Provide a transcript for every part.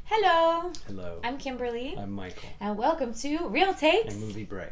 Hello. Hello. I'm Kimberly. I'm Michael. And welcome to Real Takes. And Movie Break.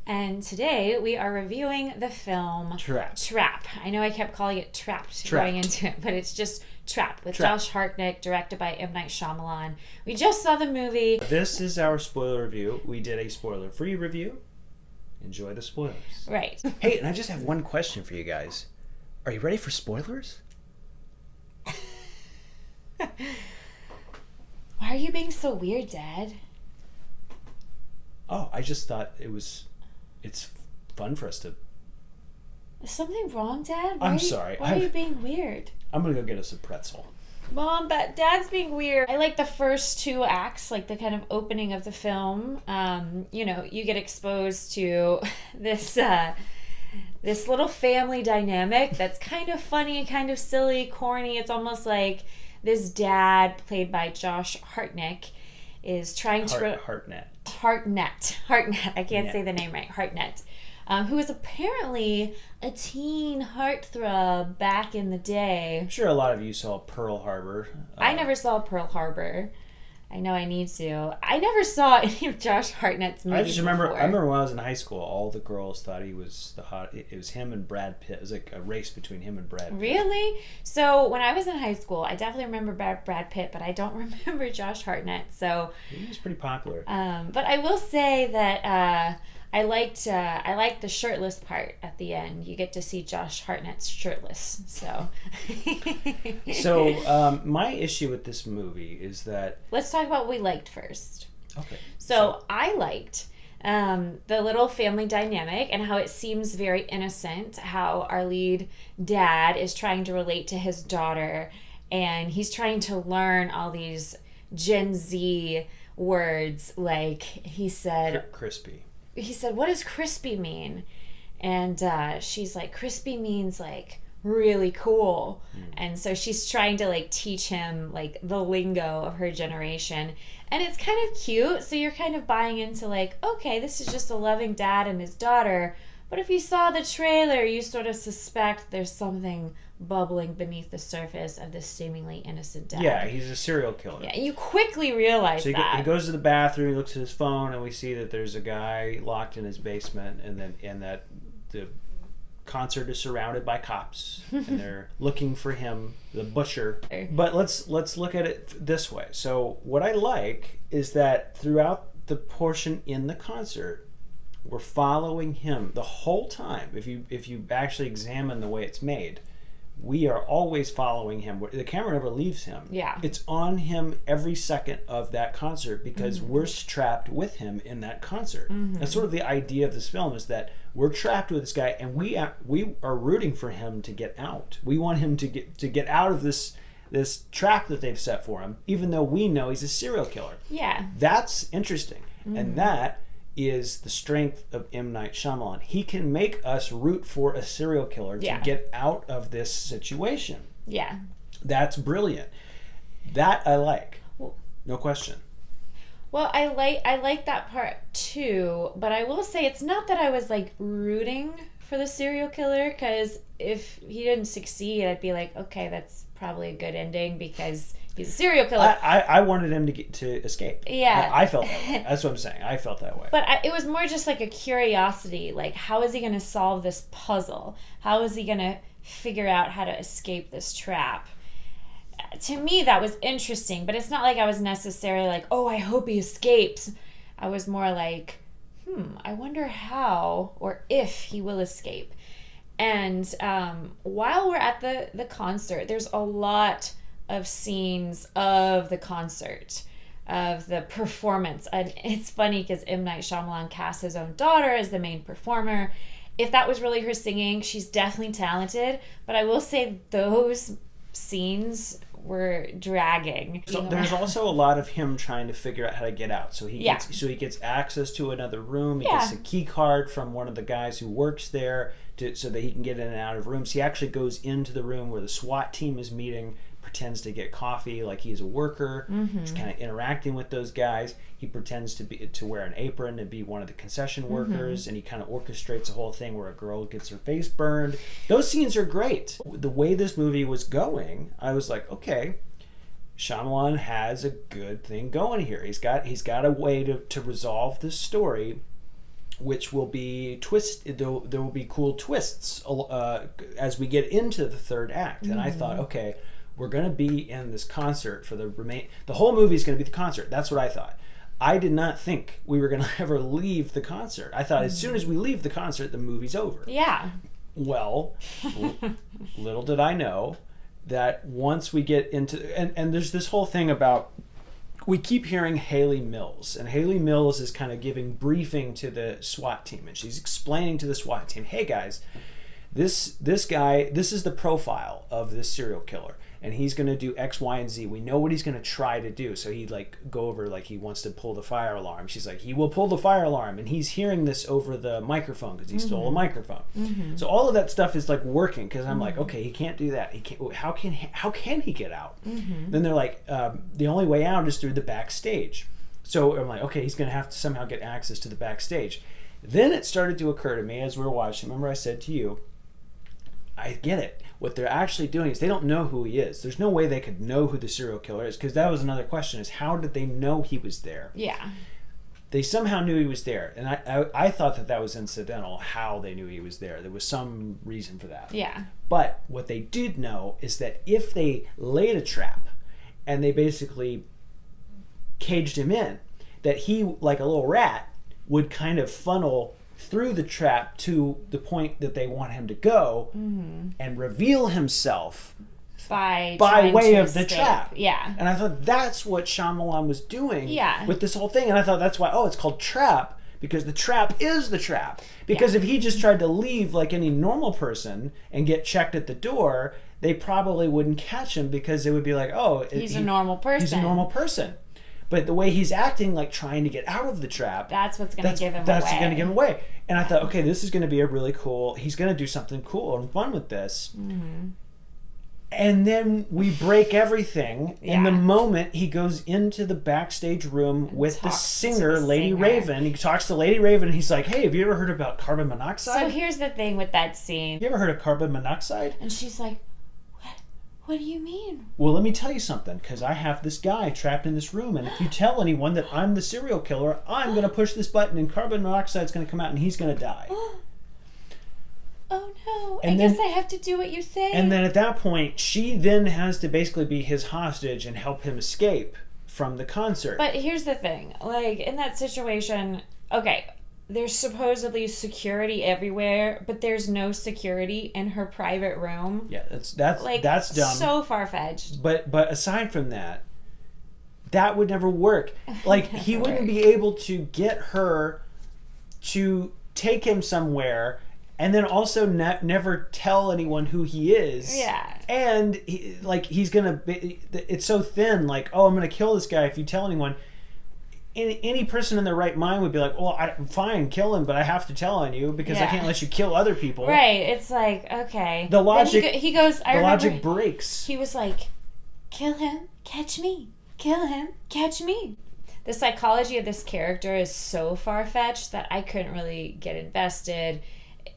And today we are reviewing the film Trap. I know I kept calling it Trapped going into it, but it's just Trap with Josh Hartnett, directed by M. Night Shyamalan. We just saw the movie. This is our spoiler review. We did a spoiler-free review. Enjoy the spoilers. Right. Hey, and I just have one question for you guys. Are you ready for spoilers? Why are you being so weird, Dad? Oh, I just thought it's fun for us to... Is something wrong, Dad? I'm sorry. Why are you being weird? I'm going to go get us a pretzel. Mom, but Dad's being weird. I like the first two acts, like the kind of opening of the film. You get exposed to this little family dynamic that's kind of funny, kind of silly, corny. It's almost like this dad, played by Josh Hartnett, is trying to... Hartnett. I can't say the name right. Hartnett. Who was apparently a teen heartthrob back in the day. I'm sure a lot of you saw Pearl Harbor. I never saw Pearl Harbor. I know I need to. I never saw any of Josh Hartnett's movies. I just remember. I remember when I was in high school, all the girls thought he was the hot. It was him and Brad Pitt. It was like a race between him and Brad Pitt. Really? So when I was in high school, I definitely remember Brad Pitt, but I don't remember Josh Hartnett. So he was pretty popular. But I will say that I liked the shirtless part at the end. You get to see Josh Hartnett shirtless. So my issue with this movie is that... Let's talk about what we liked first. Okay. So I liked the little family dynamic and how it seems very innocent, how our lead dad is trying to relate to his daughter, and he's trying to learn all these Gen Z words, like he said... Crispy. He said, "What does crispy mean?" And she's like, "Crispy means like really cool." And so she's trying to like teach him like the lingo of her generation. And it's kind of cute. So you're kind of buying into like, okay, this is just a loving dad and his daughter. But if you saw the trailer, you sort of suspect there's something bubbling beneath the surface of this seemingly innocent dad. Yeah, he's a serial killer. Yeah, you quickly realize that. He goes to the bathroom, he looks at his phone, and we see that there's a guy locked in his basement, and that the concert is surrounded by cops, and they're looking for him, the butcher. But let's look at it this way. So what I like is that throughout the portion in the concert, we're following him the whole time. If you actually examine the way it's made, we are always following him. The camera never leaves him. Yeah. It's on him every second of that concert because we're trapped with him in that concert. That's sort of the idea of this film, is that we're trapped with this guy and we are rooting for him to get out. We want him to get out of this trap that they've set for him, even though we know he's a serial killer. Yeah. That's interesting. And that is the strength of M. Night Shyamalan. He can make us root for a serial killer to get out of this situation. Yeah. That's brilliant. That I like. No question. Well, I like that part too, but I will say it's not that I was like rooting for the serial killer, because if he didn't succeed, I'd be like, okay, that's probably a good ending because he's a serial killer. I wanted him to escape. Yeah. I felt that way. That's what I'm saying. I felt that way. But it was more just like a curiosity, like how is he going to solve this puzzle? How is he going to figure out how to escape this trap? To me, that was interesting, but it's not like I was necessarily like, oh, I hope he escapes. I was more like, I wonder how or if he will escape. And while we're at the concert, there's a lot of scenes of the concert, of the performance. And it's funny because M. Night Shyamalan cast his own daughter as the main performer. If that was really her singing, she's definitely talented. But I will say those scenes were dragging. So there's also a lot of him trying to figure out how to get out. So he gets access to another room. He gets a key card from one of the guys who works there so that he can get in and out of rooms. He actually goes into the room where the SWAT team is meeting, pretends to get coffee like he's a worker. He's kind of interacting with those guys. He pretends to wear an apron to be one of the concession workers, and he kind of orchestrates a whole thing where a girl gets her face burned. Those scenes are great. The way this movie was going, I was like, okay, Shyamalan has a good thing going here. He's got a way to resolve this story, which will be there will be cool twists as we get into the third act. And I thought, okay, we're going to be in this concert for the whole movie is going to be the concert. That's what I thought. I did not think we were going to ever leave the concert. I thought as soon as we leave the concert, the movie's over. Yeah. Well, little did I know that once we get into... And there's this whole thing about... We keep hearing Haley Mills. And Haley Mills is kind of giving briefing to the SWAT team. And she's explaining to the SWAT team, hey guys, this guy, this is the profile of this serial killer. And he's going to do X, Y, and Z. We know what he's going to try to do. So he'd like go over, like he wants to pull the fire alarm. She's like, he will pull the fire alarm. And he's hearing this over the microphone because he stole a microphone. So all of that stuff is like working because I'm like, okay, he can't do that. He can't. How can he get out? Then they're like, the only way out is through the backstage. So I'm like, okay, he's going to have to somehow get access to the backstage. Then it started to occur to me as we were watching. Remember I said to you, I get it. What they're actually doing is they don't know who he is. There's no way they could know who the serial killer is because that was another question is how did they know he was there? Yeah. They somehow knew he was there. And I thought that was incidental how they knew he was there. There was some reason for that. Yeah. But what they did know is that if they laid a trap and they basically caged him in, that he, like a little rat, would kind of funnel through the trap to the point that they want him to go and reveal himself by way of the trap. Yeah. And I thought that's what Shyamalan was doing Yeah. with this whole thing. And I thought that's why, it's called Trap, because the trap is the trap. Because if he just tried to leave like any normal person and get checked at the door, they probably wouldn't catch him because it would be like, he's a normal person. He's a normal person. But the way he's acting, like trying to get out of the trap, that's what's going to give him away. That's going to give him away. And I thought, okay, this is going to be a really cool... He's going to do something cool and fun with this. And then we break everything. In the moment he goes into the backstage room with the singer, Lady Raven. He talks to Lady Raven and he's like, hey, have you ever heard about carbon monoxide? So here's the thing with that scene. You ever heard of carbon monoxide? And she's like, what do you mean? Well, let me tell you something, because I have this guy trapped in this room, and if you tell anyone that I'm the serial killer, I'm going to push this button, and carbon monoxide is going to come out, and he's going to die. Oh, no. I guess I have to do what you say. And then at that point, she then has to basically be his hostage and help him escape from the concert. But here's the thing. Like, in that situation, okay, there's supposedly security everywhere, but there's no security in her private room. Yeah, that's dumb. So far-fetched. But aside from that, that would never work. Like, he wouldn't be able to get her to take him somewhere and then also never tell anyone who he is. Yeah. And he's gonna be, it's so thin, like, I'm gonna kill this guy if you tell anyone. Any person in their right mind would be like, well, fine, kill him, but I have to tell on you because I can't let you kill other people. Right. It's like, okay. The logic... he goes... The logic breaks. He was like, kill him, catch me. Kill him, catch me. The psychology of this character is so far-fetched that I couldn't really get invested.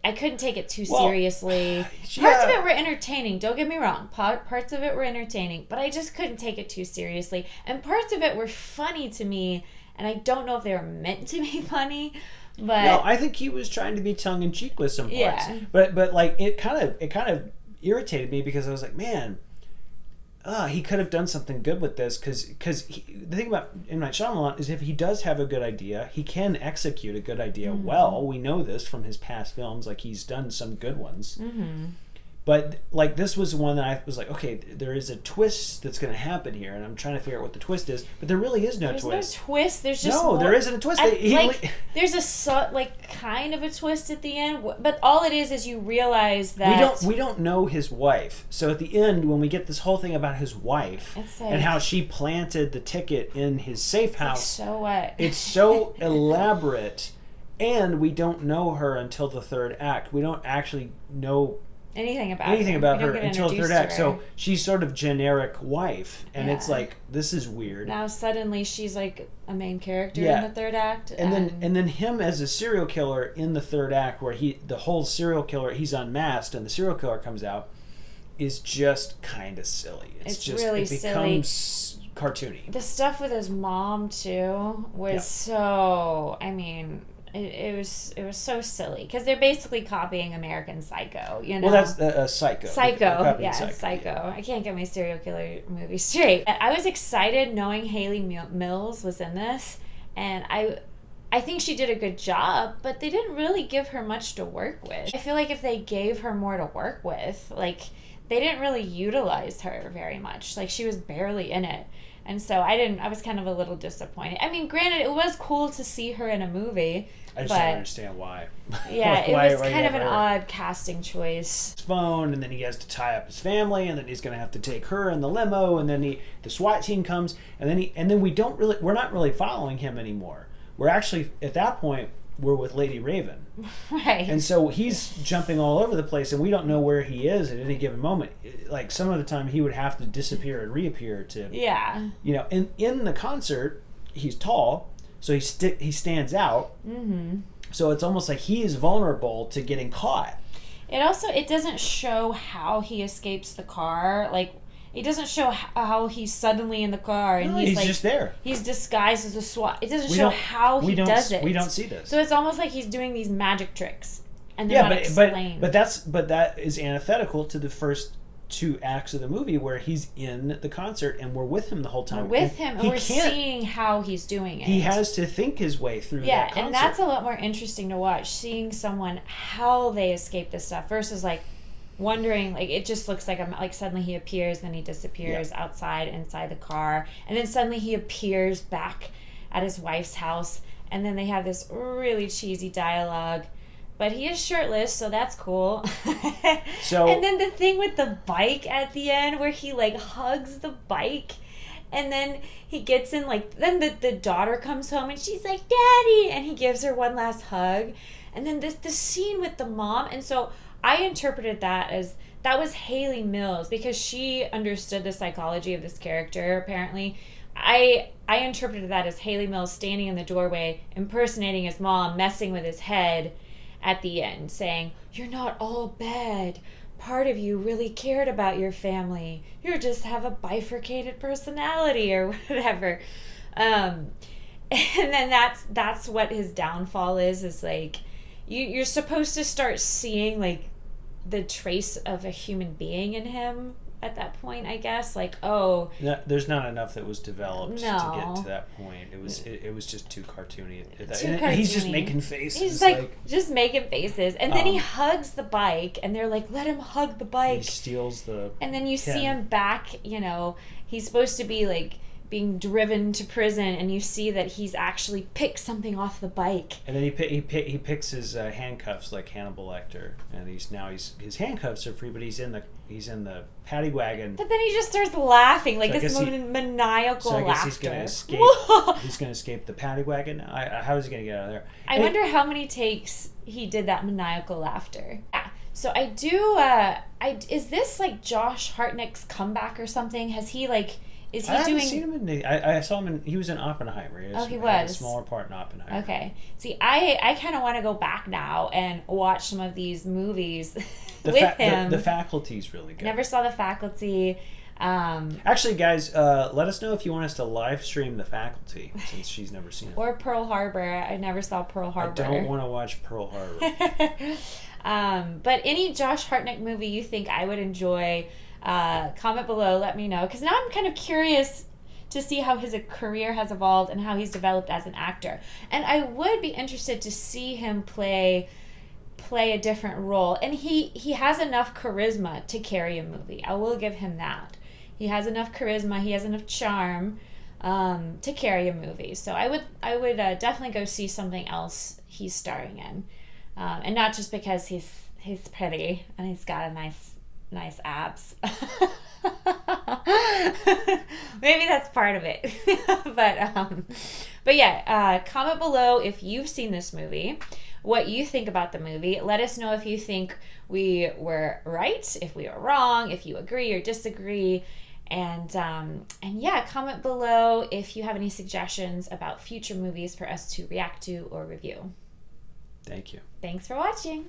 I couldn't take it too seriously. Parts of it were entertaining. Don't get me wrong. Parts of it were entertaining, but I just couldn't take it too seriously. And parts of it were funny to me, and I don't know if they were meant to be funny. But no, I think he was trying to be tongue in cheek with some parts. Yeah. But like it kind of irritated me because I was like, man, he could have done something good with this because the thing about M. Night Shyamalan is if he does have a good idea, he can execute a good idea well. We know this from his past films. Like, he's done some good ones. But like, this was one that I was like, okay, there is a twist that's going to happen here, and I'm trying to figure out what the twist is. But there really is no twist. There's no twist. There's just there isn't a twist. There's a kind of a twist at the end, but all it is you realize that we don't know his wife. So at the end, when we get this whole thing about his wife and how she planted the ticket in his safe house, so what? It's so elaborate, and we don't know her until the third act. We don't actually know anything about her until the third act. So she's sort of generic wife, and it's like, this is weird. Now suddenly she's like a main character in the third act, and then him as a serial killer in the third act, where the whole serial killer, he's unmasked and the serial killer comes out, is just kind of silly. It's just really it becomes cartoony. The stuff with his mom too was so. I mean, it was so silly because they're basically copying American Psycho. You know. Well, that's Psycho. Psycho, yeah, Psycho. Yeah. I can't get my serial killer movie straight. I was excited knowing Haley Mills was in this, and I think she did a good job, but they didn't really give her much to work with. I feel like if they gave her more to work with, like, they didn't really utilize her very much. Like, she was barely in it. And so I was kind of a little disappointed. I mean, granted, it was cool to see her in a movie. I just don't understand why. Yeah, it was kind of an odd casting choice. His phone, and then he has to tie up his family, and then he's going to have to take her in the limo, and then the SWAT team comes, and then we're not really following him anymore. We're actually, at that point, we're with Lady Raven. Right. And so he's jumping all over the place, and we don't know where he is at any given moment. Like, some of the time he would have to disappear and reappear to... Yeah. You know, in the concert, he's tall, so he stands out. Mm-hmm. So it's almost like he is vulnerable to getting caught. It doesn't show how he escapes the car. Like, it doesn't show how he's suddenly in the car and he's like, just there. He's disguised as a SWAT. It doesn't show how he does it. We don't see this. So it's almost like he's doing these magic tricks, and they're not explained. But that is antithetical to the first 2 acts of the movie where he's in the concert and we're with him the whole time. We're with him, and we're seeing how he's doing it. He has to think his way through that concert. Yeah, and that's a lot more interesting to watch, seeing someone how they escape this stuff versus like wondering, like, it just looks like suddenly he appears, then he disappears inside the car, and then suddenly he appears back at his wife's house, and then they have this really cheesy dialogue, but he is shirtless, so that's cool. And then the thing with the bike at the end where he like hugs the bike, and then he gets in, like, then the daughter comes home and she's like, "Daddy," and he gives her one last hug, and then the scene with the mom. And so I interpreted that as that was Haley Mills because she understood the psychology of this character, apparently. I interpreted that as Haley Mills standing in the doorway, impersonating his mom, messing with his head at the end, saying, "You're not all bad. Part of you really cared about your family. You just have a bifurcated personality," or whatever. And then that's what his downfall is like, you're supposed to start seeing, like, the trace of a human being in him at that point, I guess. Like, oh, there's not enough that was developed to get to that point. It was just too cartoony. He's just making faces. He's like just making faces, and then he hugs the bike, and they're like, "Let him hug the bike." He steals the. And then you see him back. You know, he's supposed to be like being driven to prison, and you see that he's actually picked something off the bike. And then he picks his handcuffs like Hannibal Lecter, and his handcuffs are free, but he's in the paddy wagon. But then he just starts laughing, like this maniacal laughter. So I guess he's gonna escape. He's gonna escape the paddy wagon. How is he gonna get out of there? I wonder how many takes he did that maniacal laughter. Yeah. So I do. Is this like Josh Hartnett's comeback or something? Has he like? Is he doing? Seen him I saw him he was in Oppenheimer. He was. Had a smaller part in Oppenheimer. Okay. See, I kind of want to go back now and watch some of these movies with him. The Faculty's really good. Never saw The Faculty. Actually, guys, let us know if you want us to live stream The Faculty, since she's never seen it. Or Pearl Harbor. I never saw Pearl Harbor. I don't want to watch Pearl Harbor. But any Josh Hartnett movie you think I would enjoy, comment below, let me know, because now I'm kind of curious to see how his career has evolved and how he's developed as an actor, and I would be interested to see him play a different role, and he has enough charisma to carry a movie. I will give him that. He has enough charisma, he has enough charm to carry a movie, so I would definitely go see something else he's starring in, and not just because he's pretty and he's got a nice abs. Maybe that's part of it. but yeah, comment below if you've seen this movie, what you think about the movie. Let us know if you think we were right, if we were wrong, if you agree or disagree. And yeah, comment below if you have any suggestions about future movies for us to react to or review. Thank you. Thanks for watching.